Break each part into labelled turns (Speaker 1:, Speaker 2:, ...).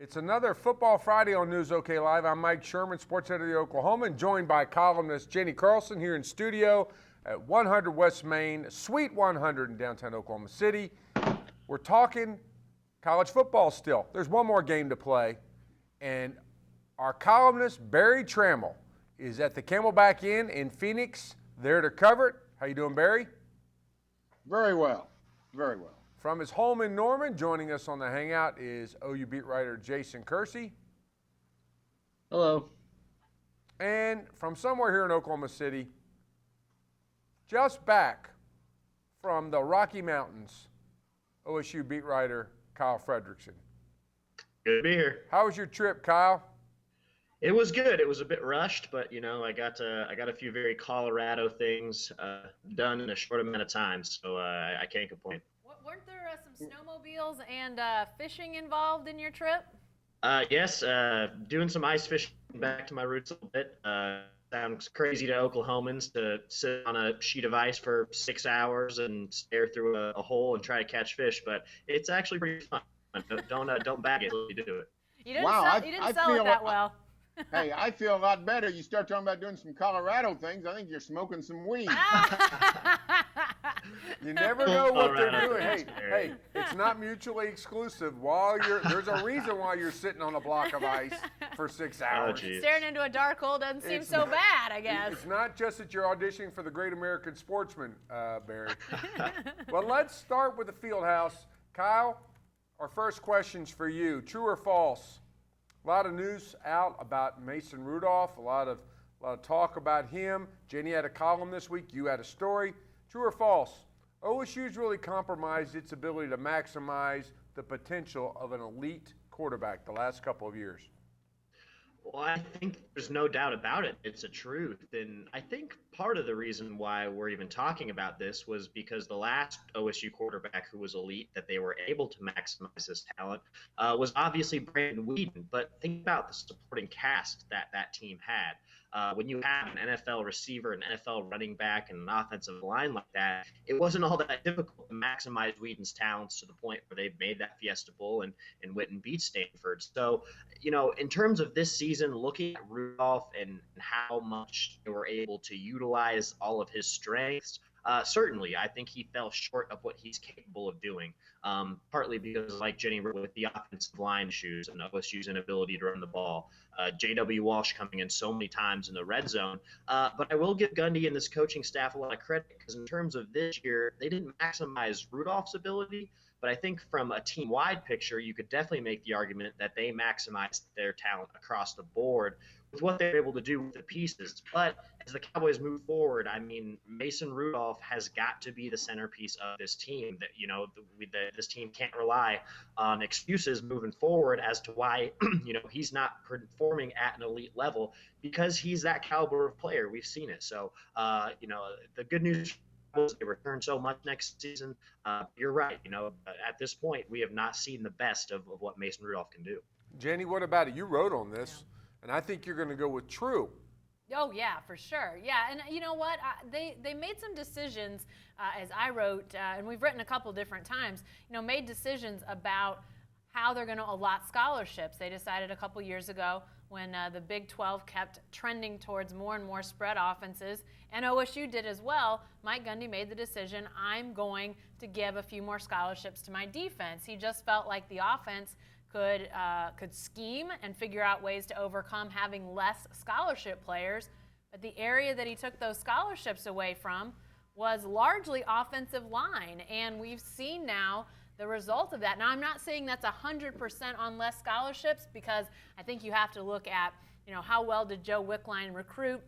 Speaker 1: It's another Football Friday on News OK Live. I'm Mike Sherman, sports editor of the Oklahoman, joined by columnist Jenny Carlson here in studio at 100 West Main, Suite 100 in downtown Oklahoma City. We're talking college football still. There's one more game to play, and our columnist Barry Trammell is at the Camelback Inn in Phoenix, there to cover it. How you doing, Barry?
Speaker 2: Very well, very well.
Speaker 1: From his home in Norman, joining us on the Hangout is OU beat writer Jason Kersey.
Speaker 3: Hello.
Speaker 1: And from somewhere here in Oklahoma City, just back from the Rocky Mountains, OSU beat writer Kyle Fredrickson.
Speaker 3: Good to be here.
Speaker 1: How was your trip, Kyle?
Speaker 3: It was good. It was a bit rushed, but I got a few very Colorado things done in a short amount of time, so I can't complain.
Speaker 4: Weren't there some snowmobiles and fishing involved in your trip?
Speaker 3: Yes, doing some ice fishing back to my roots a little bit. Sounds crazy to Oklahomans to sit on a sheet of ice for 6 hours and stare through a hole and try to catch fish, but it's actually pretty fun. Don't bag it until you do it.
Speaker 4: You didn't sell it that well.
Speaker 2: Hey, I feel a lot better. You start talking about doing some Colorado things, I think you're smoking some weed.
Speaker 1: You never know what they're doing. Hey, it's not mutually exclusive. There's a reason why you're sitting on a block of ice for 6 hours.
Speaker 4: Staring into a dark hole doesn't seem so bad, I guess.
Speaker 1: It's not just that you're auditioning for the Great American Sportsman, Barry. Well, let's start with the field house. Kyle, our first question's for you. True or false? A lot of news out about Mason Rudolph, a lot of talk about him. Jenny had a column this week. You had a story. True or false? OSU's really compromised its ability to maximize the potential of an elite quarterback the last couple of years.
Speaker 3: Well, I think there's no doubt about it. It's a truth. And I think part of the reason why we're even talking about this was because the last OSU quarterback who was elite that they were able to maximize his talent was obviously Brandon Weeden. But think about the supporting cast that team had. When you have an NFL receiver, an NFL running back, and an offensive line like that, it wasn't all that difficult to maximize Weeden's talents to the point where they made that Fiesta Bowl and Witten beat Stanford. So, in terms of this season, looking at Rudolph and how much they were able to utilize all of his strengths, certainly, I think he fell short of what he's capable of doing, partly because, like Jenny wrote, with the offensive line issues and OSU's inability to run the ball, J.W. Walsh coming in so many times in the red zone. But I will give Gundy and this coaching staff a lot of credit because in terms of this year, they didn't maximize Rudolph's ability. But I think from a team-wide picture, you could definitely make the argument that they maximized their talent across the board with what they were able to do with the pieces. But as the Cowboys move forward, I mean, Mason Rudolph has got to be the centerpiece of this team. That this team can't rely on excuses moving forward as to why he's not performing at an elite level because he's that caliber of player. We've seen it. So the good news. They return so much next season. You're right. At this point, we have not seen the best of what Mason Rudolph can do.
Speaker 1: Jenny, what about it? You wrote on this, and I think you're going to go with true.
Speaker 4: Oh, yeah, for sure. Yeah, and you know what? They made some decisions, as I wrote, and we've written a couple different times, made decisions about how they're going to allot scholarships. They decided a couple years ago when the Big 12 kept trending towards more and more spread offenses, and OSU did as well. Mike Gundy made the decision, I'm going to give a few more scholarships to my defense. He just felt like the offense could scheme and figure out ways to overcome having less scholarship players. But the area that he took those scholarships away from was largely offensive line, and we've seen now the result of that. Now, I'm not saying that's 100% on less scholarships because I think you have to look at, how well did Joe Wickline recruit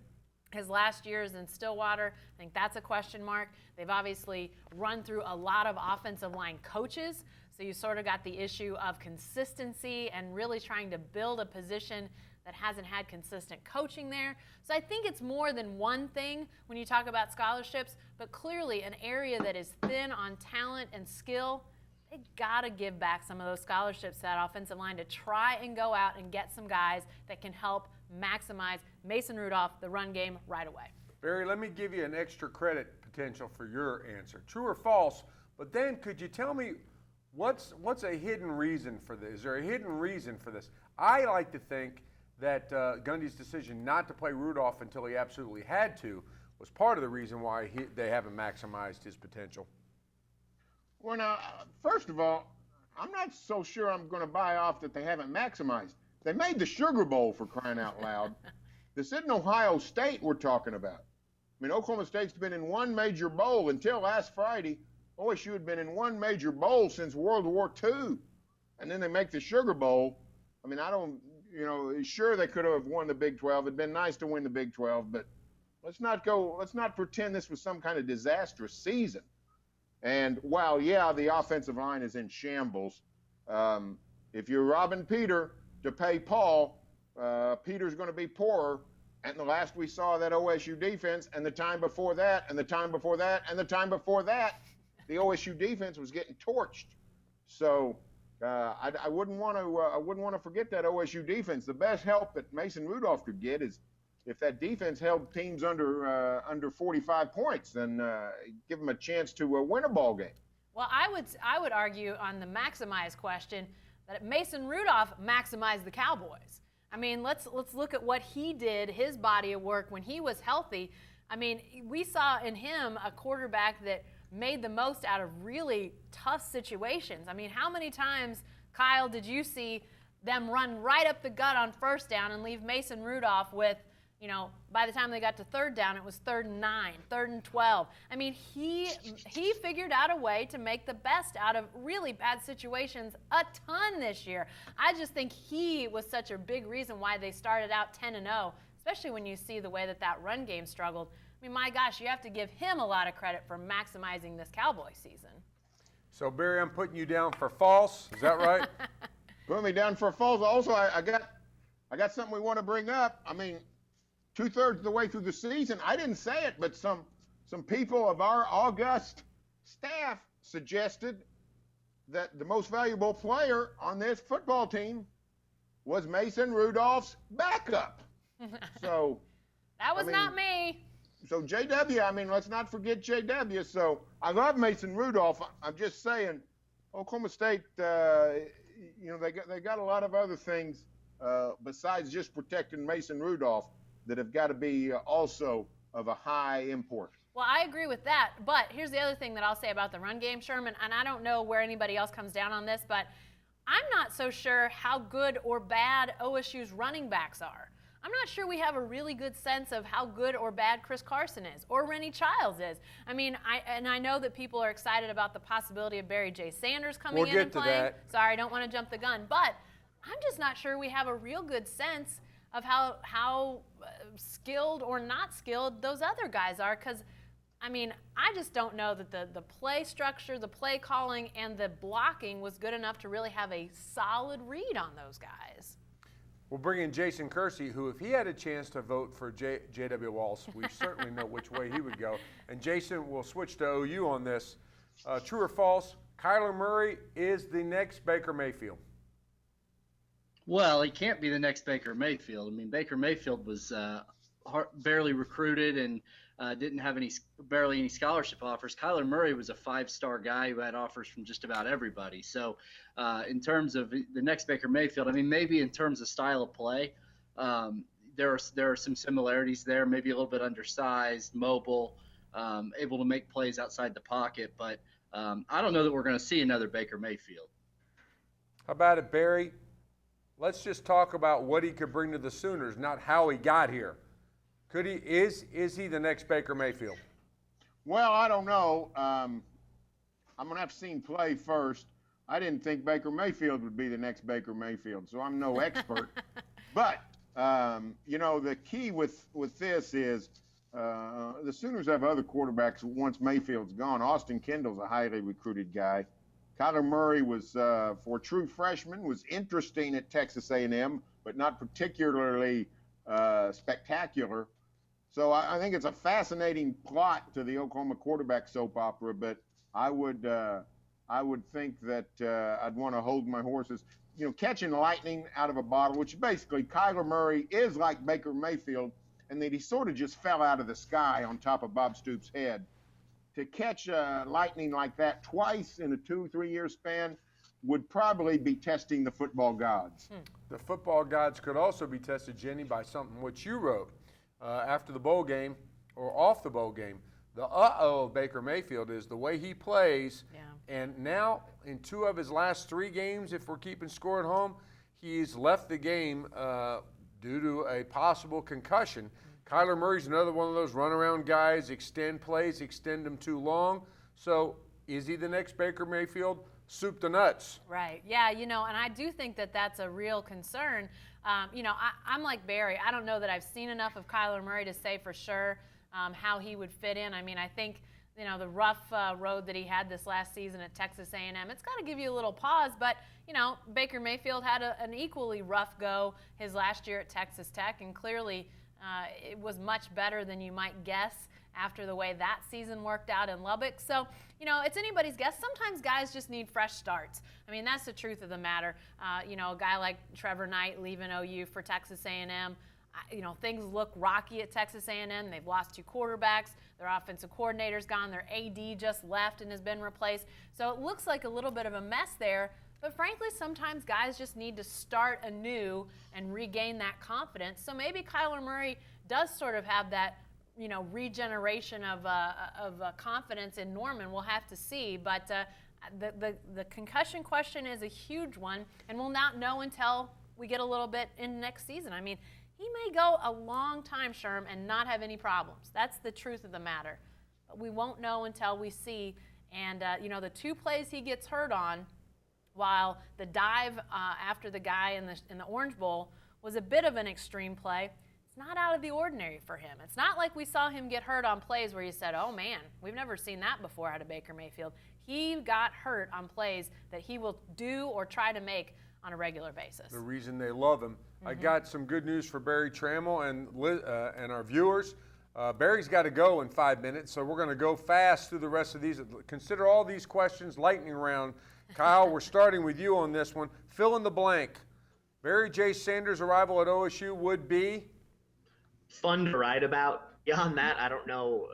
Speaker 4: his last years in Stillwater. I think that's a question mark. They've obviously run through a lot of offensive line coaches, so you sort of got the issue of consistency and really trying to build a position that hasn't had consistent coaching there. So I think it's more than one thing when you talk about scholarships, but clearly an area that is thin on talent and skill. They got to give back some of those scholarships to that offensive line to try and go out and get some guys that can help maximize Mason Rudolph, the run game, right away.
Speaker 1: Barry, let me give you an extra credit potential for your answer. True or false, but then could you tell me What's a hidden reason for this? Is there a hidden reason for this? I like to think that Gundy's decision not to play Rudolph until he absolutely had to was part of the reason why they haven't maximized his potential.
Speaker 2: Well, now, first of all, I'm not so sure I'm going to buy off that they haven't maximized. They made the Sugar Bowl, for crying out loud. This isn't Ohio State we're talking about. I mean, Oklahoma State's been in one major bowl until last Friday. OSU had been in one major bowl since World War II. And then they make the Sugar Bowl. I mean, sure they could have won the Big 12. It'd been nice to win the Big 12, but let's not pretend this was some kind of disastrous season. And while, yeah, the offensive line is in shambles, if you're robbing Peter to pay Paul, Peter's going to be poorer. And the last we saw that OSU defense, and the time before that, and the time before that, and the time before that, the OSU defense was getting torched. So I wouldn't want to forget that OSU defense. The best help that Mason Rudolph could get is if that defense held teams under 45 points, then give them a chance to win a ball game.
Speaker 4: Well, I would argue on the maximize question that Mason Rudolph maximized the Cowboys. I mean, let's look at what he did, his body of work when he was healthy. I mean, we saw in him a quarterback that made the most out of really tough situations. I mean, how many times, Kyle, did you see them run right up the gut on first down and leave Mason Rudolph with, by the time they got to third down, it was 3rd and 9, 3rd and 12. I mean, he figured out a way to make the best out of really bad situations a ton this year. I just think he was such a big reason why they started out 10-0, especially when you see the way that run game struggled. I mean, my gosh, you have to give him a lot of credit for maximizing this Cowboy season.
Speaker 1: So, Barry, I'm putting you down for false. Is that right?
Speaker 2: Put me down for false. Also, I got something we want to bring up. I mean, 2/3 of the way through the season, I didn't say it, but some people of our august staff suggested that the most valuable player on this football team was Mason Rudolph's backup. So
Speaker 4: that was not me.
Speaker 2: So JW, I mean, let's not forget JW. So I love Mason Rudolph. I'm just saying, Oklahoma State, they got a lot of other things besides just protecting Mason Rudolph that have got to be also of a high import.
Speaker 4: Well, I agree with that, but here's the other thing that I'll say about the run game, Sherman, and I don't know where anybody else comes down on this, but I'm not so sure how good or bad OSU's running backs are. I'm not sure we have a really good sense of how good or bad Chris Carson is or Rennie Childs is. I mean, I know that people are excited about the possibility of Barry J. Sanders coming in and playing.
Speaker 1: That.
Speaker 4: Sorry, I don't want to jump the gun, but I'm just not sure we have a real good sense of how skilled or not skilled those other guys are, because I mean, I just don't know that the play structure, the play calling, and the blocking was good enough to really have a solid read on those guys.
Speaker 1: We'll bring in Jason Kersey, who, if he had a chance to vote for J.W. Walsh, we certainly know which way he would go. And Jason, we'll switch to OU on this. True or false, Kyler Murray is the next Baker Mayfield?
Speaker 5: Well, he can't be the next Baker Mayfield. I mean, Baker Mayfield was barely recruited and didn't have barely any scholarship offers. Kyler Murray was a 5-star guy who had offers from just about everybody. So in terms of the next Baker Mayfield, I mean, maybe in terms of style of play, there are some similarities there, maybe a little bit undersized, mobile, able to make plays outside the pocket. But I don't know that we're going to see another Baker Mayfield.
Speaker 1: How about it, Barry? Let's just talk about what he could bring to the Sooners, not how he got here. Could he? Is he the next Baker Mayfield?
Speaker 2: Well, I don't know. I'm going to have to see him play first. I didn't think Baker Mayfield would be the next Baker Mayfield, so I'm no expert. But, the key with this is the Sooners have other quarterbacks once Mayfield's gone. Austin Kendall's a highly recruited guy. Kyler Murray was, for a true freshman, was interesting at Texas A&M, but not particularly spectacular. So I think it's a fascinating plot to the Oklahoma quarterback soap opera, but I would think that I'd want to hold my horses. Catching lightning out of a bottle, which basically Kyler Murray is like Baker Mayfield, and that he sort of just fell out of the sky on top of Bob Stoops' head. To catch lightning like that twice in a 2-3 year span, would probably be testing the football gods.
Speaker 1: The football gods could also be tested, Jenny, by something which you wrote after the bowl game or off the bowl game. The uh-oh of Baker Mayfield is the way he plays.
Speaker 4: Yeah.
Speaker 1: And now, in 2 of his last 3 games, if we're keeping score at home, he's left the game due to a possible concussion. Kyler Murray's another one of those runaround guys, extend plays, extend them too long. So is he the next Baker Mayfield? Soup to nuts.
Speaker 4: Right. Yeah, and I do think that that's a real concern. I'm like Barry. I don't know that I've seen enough of Kyler Murray to say for sure how he would fit in. I mean, I think, the rough road that he had this last season at Texas A&M, it's got to give you a little pause. But, Baker Mayfield had an equally rough go his last year at Texas Tech, and clearly it was much better than you might guess after the way that season worked out in Lubbock. So, it's anybody's guess. Sometimes guys just need fresh starts. I mean, that's the truth of the matter. A guy like Trevor Knight leaving OU for Texas A&M, things look rocky at Texas A&M. They've lost 2 quarterbacks. Their offensive coordinator's gone. Their AD just left and has been replaced. So it looks like a little bit of a mess there. But frankly, sometimes guys just need to start anew and regain that confidence. So maybe Kyler Murray does sort of have that, regeneration of confidence in Norman. We'll have to see. But the concussion question is a huge one, and we'll not know until we get a little bit in next season. I mean, he may go a long time, Sherm, and not have any problems. That's the truth of the matter. But we won't know until we see. And, the 2 plays he gets hurt on, while the dive after the guy in the Orange Bowl was a bit of an extreme play, it's not out of the ordinary for him. It's not like we saw him get hurt on plays where you said, oh, man, we've never seen that before out of Baker Mayfield. He got hurt on plays that he will do or try to make on a regular basis.
Speaker 1: The reason they love him. I got some good news for Barry Trammell and our viewers. Barry's got to go in 5 minutes, so we're going to go fast through the rest of these. Consider all these questions lightning round. Kyle, we're starting with you on this one. Fill in the blank. Barry J. Sanders' arrival at OSU would be?
Speaker 3: Fun to write about. Beyond that, I don't know.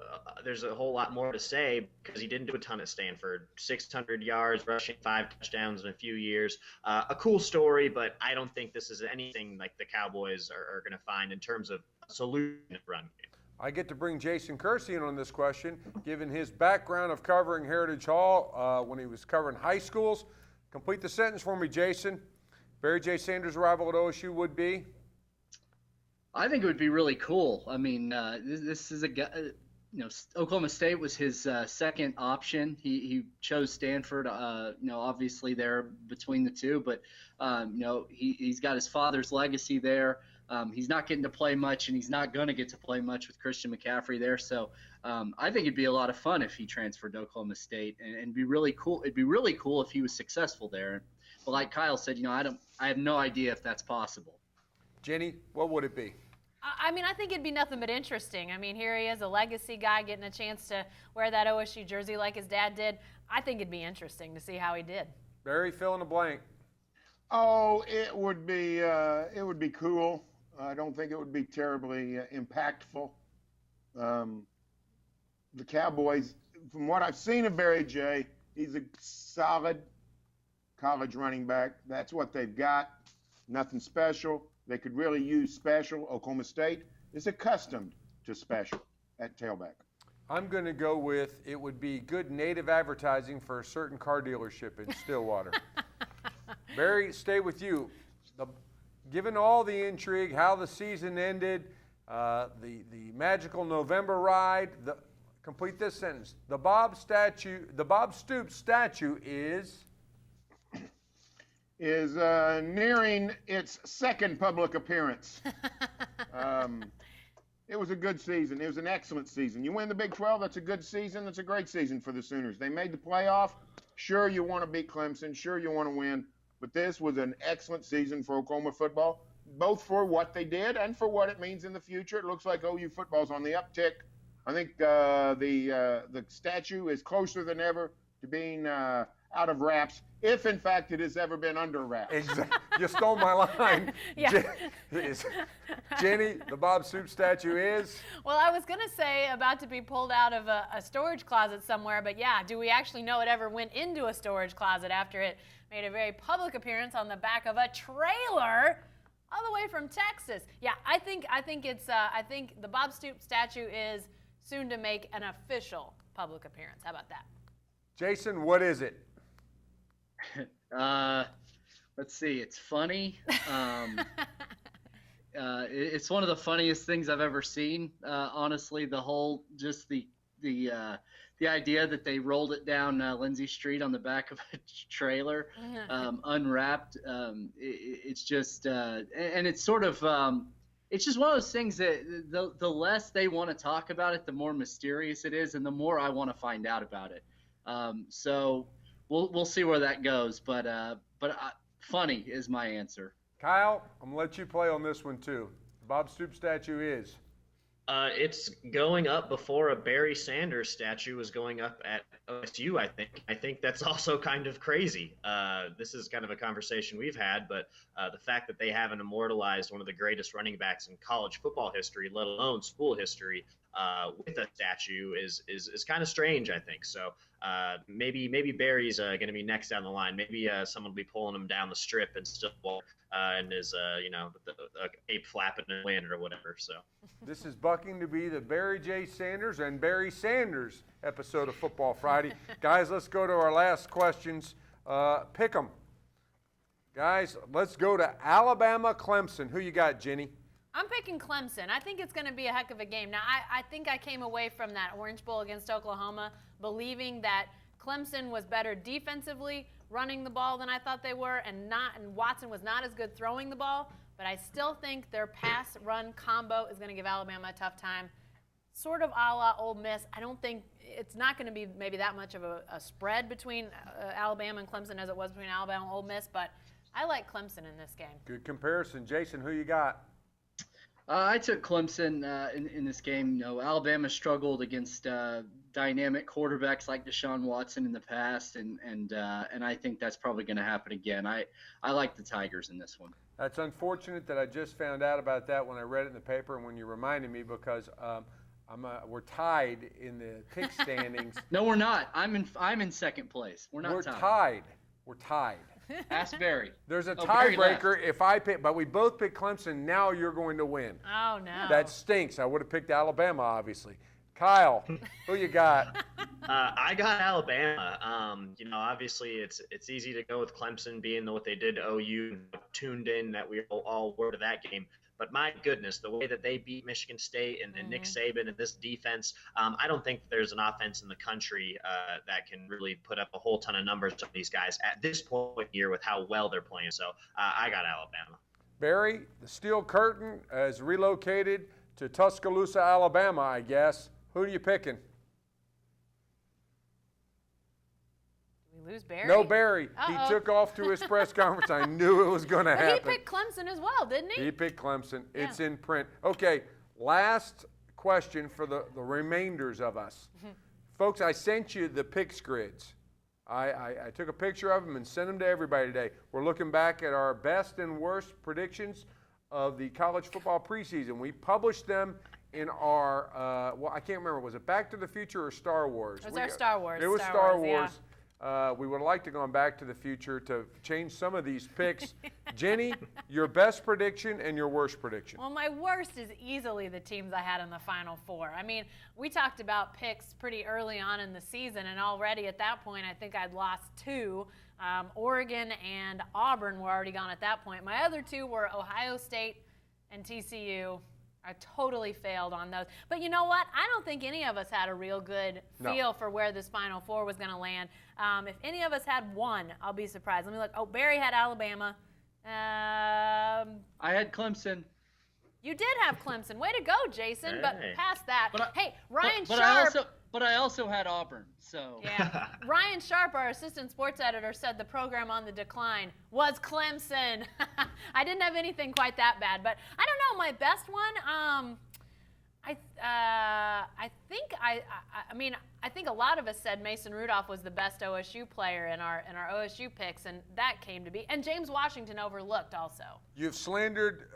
Speaker 3: There's a whole lot more to say because he didn't do a ton at Stanford. 600 yards, rushing 5 touchdowns in a few years. A cool story, but I don't think this is anything like the Cowboys are going to find in terms of a solution to run game.
Speaker 1: I get to bring Jason Kersey in on this question, given his background of covering Heritage Hall when he was covering high schools. Complete the sentence for me, Jason. Barry J. Sanders' arrival at OSU would be?
Speaker 5: I think it would be really cool. I mean, this is a guy, Oklahoma State was his second option. He chose Stanford, obviously there between the 2, but, he's got his father's legacy there. He's not getting to play much, and he's not going to get to play much with Christian McCaffrey there. So I think it'd be a lot of fun if he transferred to Oklahoma State, and it'd be really cool. It'd be really cool if he was successful there. But like Kyle said, I have no idea if that's possible.
Speaker 1: Jenny, what would it be?
Speaker 4: I mean, I think it'd be nothing but interesting. I mean, here he is, a legacy guy, getting a chance to wear that OSU jersey like his dad did. I think it'd be interesting to see how he did.
Speaker 1: Barry, fill in the blank.
Speaker 2: Oh, it would be cool. I don't think it would be terribly impactful. The Cowboys, from what I've seen of Barry J., he's a solid college running back. That's what they've got. Nothing special. They could really use special. Oklahoma State is accustomed to special at tailback.
Speaker 1: I'm going to go with it would be good native advertising for a certain car dealership in Stillwater. Barry, stay with you. Given all the intrigue, how the season ended, the magical November ride, complete this sentence. The Bob Stoops statue is
Speaker 2: nearing its second public appearance. It was a good season. It was an excellent season. You win the Big 12, that's a good season. That's a great season for the Sooners. They made the playoff. Sure, you want to beat Clemson. Sure, you want to win. But this was an excellent season for Oklahoma football, both for what they did and for what it means in the future. It looks like OU football's on the uptick. I think the statue is closer than ever to being out of wraps, if in fact it has ever been under wraps.
Speaker 1: Exactly. You stole my line.
Speaker 4: Yeah.
Speaker 1: Jenny, the Bob Stoops statue is?
Speaker 4: Well, I was going to say about to be pulled out of a storage closet somewhere, but yeah, do we actually know it ever went into a storage closet after it made a very public appearance on the back of a trailer all the way from Texas? Yeah, I think the Bob Stoops statue is soon to make an official public appearance. How about that?
Speaker 1: Jason, what is it?
Speaker 5: Let's see. It's funny. It's one of the funniest things I've ever seen. Honestly, the whole the idea that they rolled it down Lindsay Street on the back of a trailer, unwrapped. It's just and it's sort of it's just one of those things that the less they want to talk about it, the more mysterious it is, and the more I want to find out about it. So we'll see where that goes, but funny is my answer.
Speaker 1: Kyle, I'm going to let you play on this one too. The Bob Stoops statue is?
Speaker 3: It's going up before a Barry Sanders statue was going up at OSU, I think. I think that's also kind of crazy. This is kind of a conversation we've had, but the fact that they haven't immortalized one of the greatest running backs in college football history, let alone school history, with a statue is kind of strange, I think. So maybe Barry's going to be next down the line. Maybe someone will be pulling him down the strip and still and is the ape flapping in the wind or whatever. So
Speaker 1: this is bucking to be the Barry J. Sanders and Barry Sanders episode of Football Friday. Guys, let's go to our last questions. Pick 'em. Guys, let's go to Alabama Clemson. Who you got, Jenny?
Speaker 4: I'm picking Clemson. I think it's going to be a heck of a game. Now, I think I came away from that Orange Bowl against Oklahoma believing that Clemson was better defensively running the ball than I thought they were, and Watson was not as good throwing the ball. But I still think their pass-run combo is going to give Alabama a tough time. Sort of a la Ole Miss. I don't think it's not going to be maybe that much of a spread between Alabama and Clemson as it was between Alabama and Ole Miss, but I like Clemson in this game.
Speaker 1: Good comparison. Jason, who you got?
Speaker 5: I took Clemson in this game. Alabama struggled against dynamic quarterbacks like Deshaun Watson in the past, and I think that's probably going to happen again. I like the Tigers in this one.
Speaker 1: That's unfortunate that I just found out about that when I read it in the paper and when you reminded me, because we're tied in the pick standings.
Speaker 5: No, we're not. I'm in second place. We're not
Speaker 1: tied. We're tied.
Speaker 5: Ask Barry.
Speaker 1: There's a
Speaker 5: Barry
Speaker 1: tiebreaker if I pick, but we both pick Clemson. Now you're going to win.
Speaker 4: Oh, no.
Speaker 1: That stinks. I would have picked Alabama, obviously. Kyle, who you got?
Speaker 3: I got Alabama. Obviously it's easy to go with Clemson being what they did to OU, tuned in that we all were to that game. But my goodness, the way that they beat Michigan State and Nick Saban and this defense, I don't think there's an offense in the country that can really put up a whole ton of numbers on these guys at this point here with how well they're playing. So I got Alabama.
Speaker 1: Barry, the Steel Curtain has relocated to Tuscaloosa, Alabama, I guess. Who are you picking?
Speaker 4: Did we lose Barry?
Speaker 1: No, Barry.
Speaker 4: Uh-oh.
Speaker 1: He took off to his press conference. I knew it was going to happen.
Speaker 4: But he picked Clemson as well, didn't he?
Speaker 1: He picked Clemson.
Speaker 4: Yeah.
Speaker 1: It's in print. Okay, last question for the remainders of us. Folks, I sent you the picks grids. I took a picture of them and sent them to everybody today. We're looking back at our best and worst predictions of the college football preseason. We published them in our, I can't remember, was it Back to the Future or Star Wars?
Speaker 4: It was our Star Wars.
Speaker 1: It was Star Wars. Yeah. We would like to go Back to the Future to change some of these picks. Jenny, your best prediction and your worst prediction.
Speaker 4: Well, my worst is easily the teams I had in the Final Four. I mean, we talked about picks pretty early on in the season, and already at that point, I think I'd lost two. Oregon and Auburn were already gone at that point. My other two were Ohio State and TCU. I totally failed on those. But you know what? I don't think any of us had a real good feel for where this Final Four was going to land. If any of us had one, I'll be surprised. Let me look. Oh, Barry had Alabama.
Speaker 5: I had Clemson.
Speaker 4: You did have Clemson. Way to go, Jason.
Speaker 3: Hey.
Speaker 4: But past that, hey, Ryan
Speaker 5: but
Speaker 4: Sharp.
Speaker 5: But I also had Auburn, so.
Speaker 4: Yeah. Ryan Sharp, our assistant sports editor, said the program on the decline was Clemson. I didn't have anything quite that bad, but I don't know. My best one, I think a lot of us said Mason Rudolph was the best OSU player in our OSU picks, and that came to be. And James Washington overlooked also.
Speaker 1: You've slandered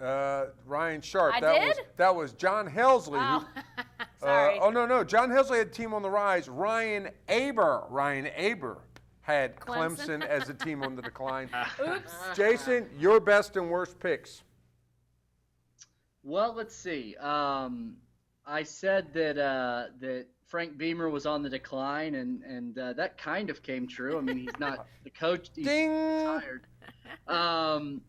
Speaker 1: Ryan Sharp.
Speaker 4: I
Speaker 1: that
Speaker 4: did?
Speaker 1: That was John Helsley.
Speaker 4: Oh,
Speaker 1: who,
Speaker 4: sorry.
Speaker 1: no. John Helsley had a team on the rise. Ryan Aber had Clemson as a team on the decline.
Speaker 4: Oops.
Speaker 1: Jason, your best and worst picks.
Speaker 5: Well, let's see. I said that Frank Beamer was on the decline, and that kind of came true. I mean, he's not the coach. He's
Speaker 1: Ding.
Speaker 5: retired. I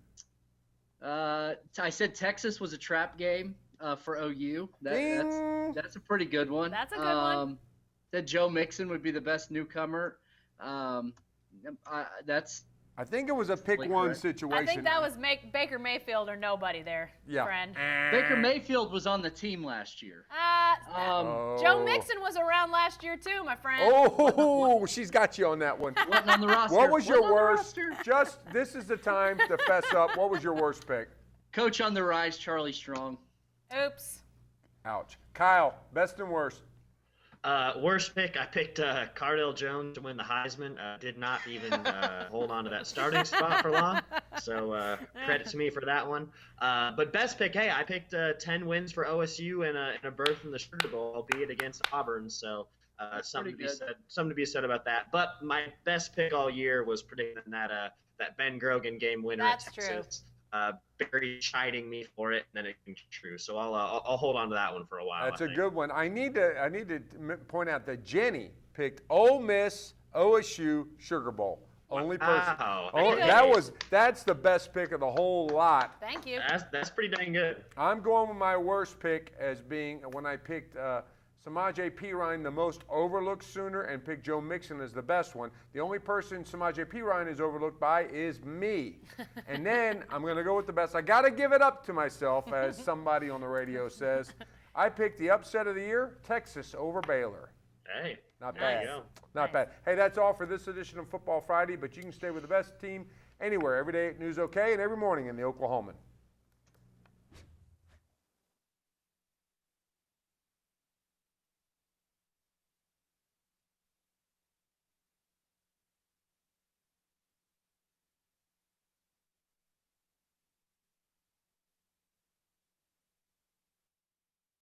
Speaker 5: said Texas was a trap game for OU.
Speaker 1: Ding.
Speaker 5: That's a pretty good one.
Speaker 4: That's a good one.
Speaker 5: Said Joe Mixon would be the best newcomer.
Speaker 1: I think it was a pick one
Speaker 5: correct.
Speaker 1: situation.
Speaker 4: I think that was Baker Mayfield or nobody there,
Speaker 1: Yeah.
Speaker 4: friend.
Speaker 5: Baker Mayfield was on the team last year.
Speaker 4: Joe Mixon was around last year too, my friend.
Speaker 1: Oh, she's got you on that one.
Speaker 5: Wasn't on the roster.
Speaker 1: What was your
Speaker 5: Wasn't on the
Speaker 1: worst?
Speaker 5: roster.
Speaker 1: This is the time to fess up. What was your worst pick?
Speaker 5: Coach on the rise, Charlie Strong.
Speaker 4: Oops.
Speaker 1: Ouch. Kyle, best and worst.
Speaker 3: Worst pick, I picked Cardale Jones to win the Heisman. Did not even hold on to that starting spot for long. So credit to me for that one. But best pick, hey, I picked 10 wins for OSU and a berth in the Sugar Bowl, albeit against Auburn. So something to be said about that. But my best pick all year was predicting that Ben Grogan game winner
Speaker 4: That's
Speaker 3: at Texas.
Speaker 4: true.
Speaker 3: Barry chiding me for it, and then it came true. So I'll hold on to that one for a while.
Speaker 1: That's
Speaker 3: I
Speaker 1: a
Speaker 3: think.
Speaker 1: good one. I need to point out that Jenny picked Ole Miss, OSU, Sugar Bowl. Only person.
Speaker 3: Wow.
Speaker 1: Oh,
Speaker 3: Hey.
Speaker 1: that's the best pick of the whole lot.
Speaker 4: Thank you.
Speaker 3: That's pretty dang good.
Speaker 1: I'm going with my worst pick as being when I picked Samaje Perine, the most overlooked Sooner, and picked Joe Mixon as the best one. The only person Samaje Perine is overlooked by is me. And then I'm going to go with the best. I got to give it up to myself, as somebody on the radio says. I picked the upset of the year, Texas over Baylor.
Speaker 3: Hey.
Speaker 1: Not
Speaker 3: there
Speaker 1: bad.
Speaker 3: you go.
Speaker 1: Not bad. Hey, that's all for this edition of Football Friday, but you can stay with the best team anywhere, every day at News OK and every morning in the Oklahoman.